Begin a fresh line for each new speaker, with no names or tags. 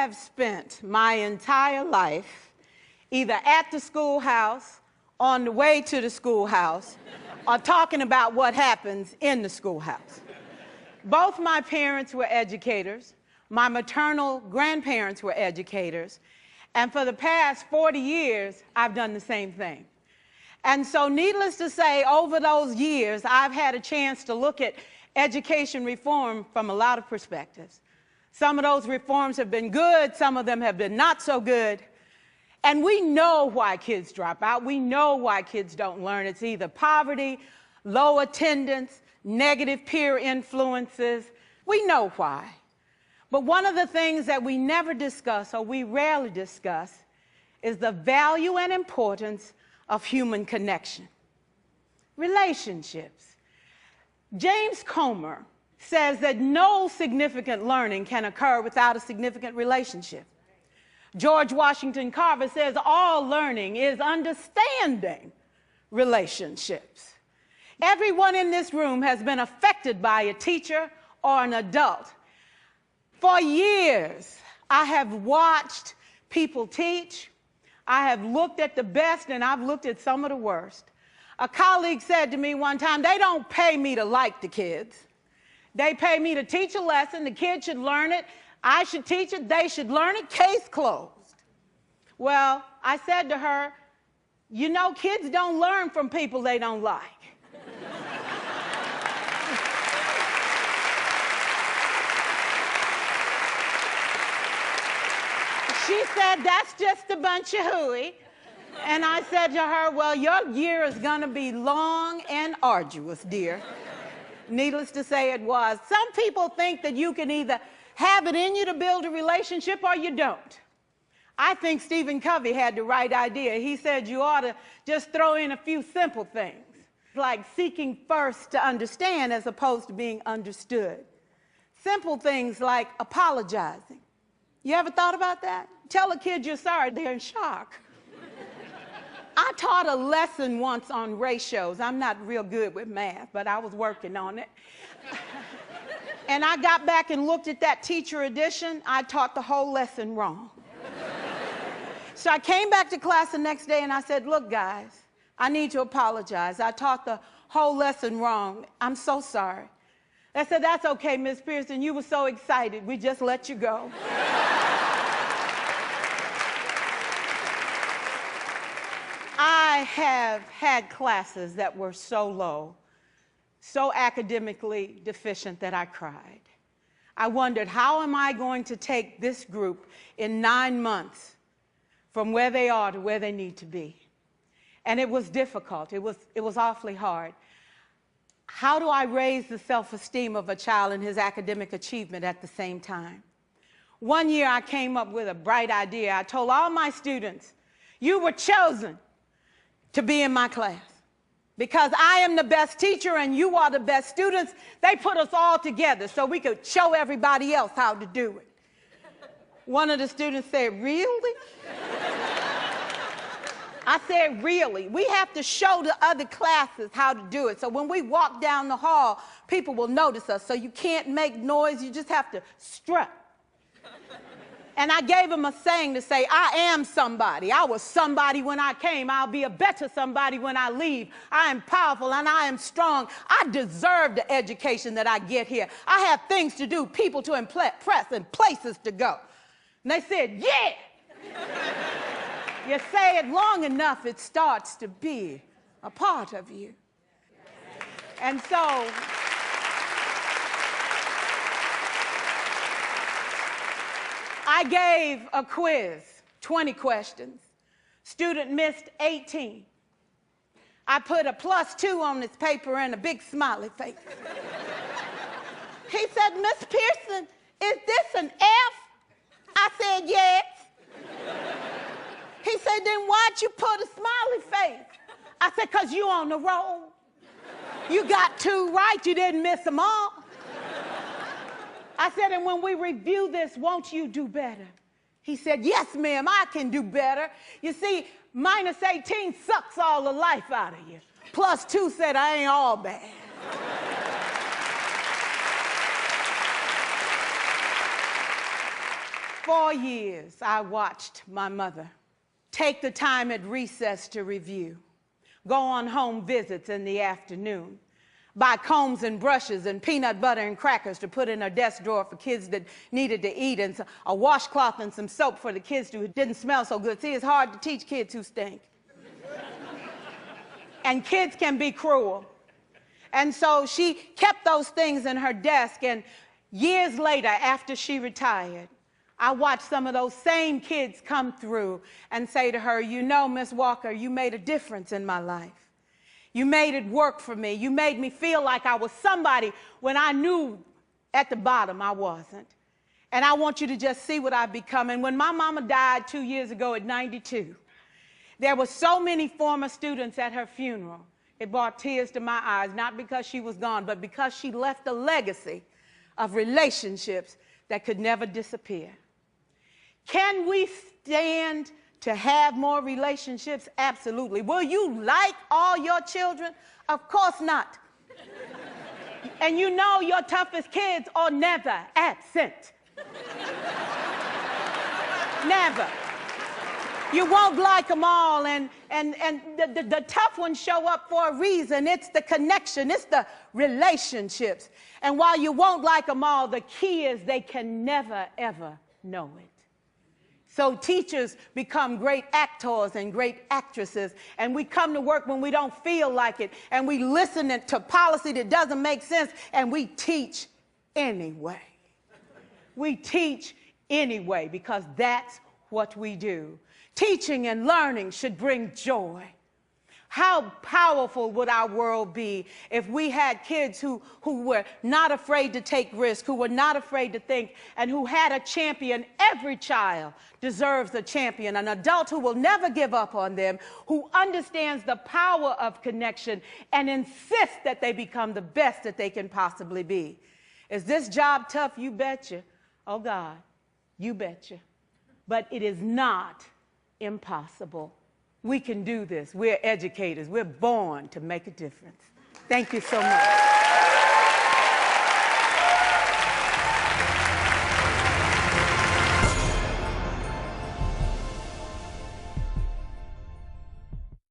have spent my entire life either at the schoolhouse, on the way to the schoolhouse, or talking about what happens in the schoolhouse. Both my parents were educators. My maternal grandparents were educators. And for the past 40 years, I've done the same thing. And so needless to say, over those years, I've had a chance to look at education reform from a lot of perspectives. Some of those reforms have been good, some of them have been not so good. And we know why kids drop out. We know why kids don't learn. It's either poverty, low attendance, negative peer influences. We know why. But one of the things that we never discuss, or we rarely discuss, is the value and importance of human connection. Relationships. James Comer says that no significant learning can occur without a significant relationship. George Washington Carver says all learning is understanding relationships. Everyone in this room has been affected by a teacher or an adult. For years, I have watched people teach. I have looked at the best and I've looked at some of the worst. A colleague said to me one time, they don't pay me to like the kids. They pay me to teach a lesson. The kids should learn it. I should teach it. They should learn it. Case closed. Well, I said to her, you know, kids don't learn from people they don't like. She said, that's just a bunch of hooey. And I said to her, well, your year is going to be long and arduous, dear. Needless to say, it was. Some people think that you can either have it in you to build a relationship or you don't. I think Stephen Covey had the right idea. He said you ought to just throw in a few simple things, like seeking first to understand as opposed to being understood. Simple things like apologizing. You ever thought about that? Tell a kid you're sorry, they're in shock. I taught a lesson once on ratios. I'm not real good with math, but I was working on it. And I got back and looked at that teacher edition. I taught the whole lesson wrong. So I came back to class the next day and I said, look, guys, I need to apologize. I taught the whole lesson wrong. I'm so sorry. They said, that's okay, Miss Pierson. You were so excited. We just let you go. I have had classes that were so low, so academically deficient that I cried. I wondered, how am I going to take this group in 9 months from where they are to where they need to be? And it was difficult. It was awfully hard. How do I raise the self-esteem of a child and his academic achievement at the same time? One year I came up with a bright idea. I told all my students, you were chosen to be in my class because I am the best teacher and you are the best students. They put us all together so we could show everybody else how to do it. One of the students said, really? I said, really? We have to show the other classes how to do it. So when we walk down the hall, people will notice us. So you can't make noise. You just have to strut. And I gave him a saying to say, I am somebody. I was somebody when I came. I'll be a better somebody when I leave. I am powerful and I am strong. I deserve the education that I get here. I have things to do, people to impress, and places to go. And they said, yeah. You say it long enough, it starts to be a part of you. And so I gave a quiz, 20 questions. Student missed 18. I put a +2 on this paper and a big smiley face. He said, Miss Pierson, is this an F? I said, yes. He said, then why'd you put a smiley face? I said, because you on the roll. You got 2 right, you didn't miss them all. I said, and when we review this, won't you do better? He said, yes, ma'am, I can do better. You see, -18 sucks all the life out of you. +2 said, I ain't all bad. 4 years, I watched my mother take the time at recess to review, go on home visits in the afternoon, buy combs and brushes and peanut butter and crackers to put in her desk drawer for kids that needed to eat, and a washcloth and some soap for the kids who didn't smell so good. See, it's hard to teach kids who stink. And kids can be cruel. And so she kept those things in her desk, and years later, after she retired, I watched some of those same kids come through and say to her, you know, Miss Walker, you made a difference in my life. You made it work for me. You made me feel like I was somebody when I knew at the bottom I wasn't. And I want you to just see what I've become. And when my mama died 2 years ago at 92, there were so many former students at her funeral. It brought tears to my eyes, not because she was gone, but because she left a legacy of relationships that could never disappear. Can we stand to have more relationships? Absolutely. Will you like all your children? Of course not. And you know your toughest kids are never absent. Never. You won't like them all, and the tough ones show up for a reason. It's the connection. It's the relationships. And while you won't like them all, the key is they can never, ever know it. So teachers become great actors and great actresses, and we come to work when we don't feel like it, and we listen to policy that doesn't make sense, and we teach anyway. We teach anyway because that's what we do. Teaching and learning should bring joy. How powerful would our world be if we had kids who were not afraid to take risks, who were not afraid to think, and who had a champion? Every child deserves a champion, an adult who will never give up on them, who understands the power of connection and insists that they become the best that they can possibly be. Is this job tough? You betcha. Oh, God, you betcha. But it is not impossible. We can do this. We're educators. We're born to make a difference. Thank you so much.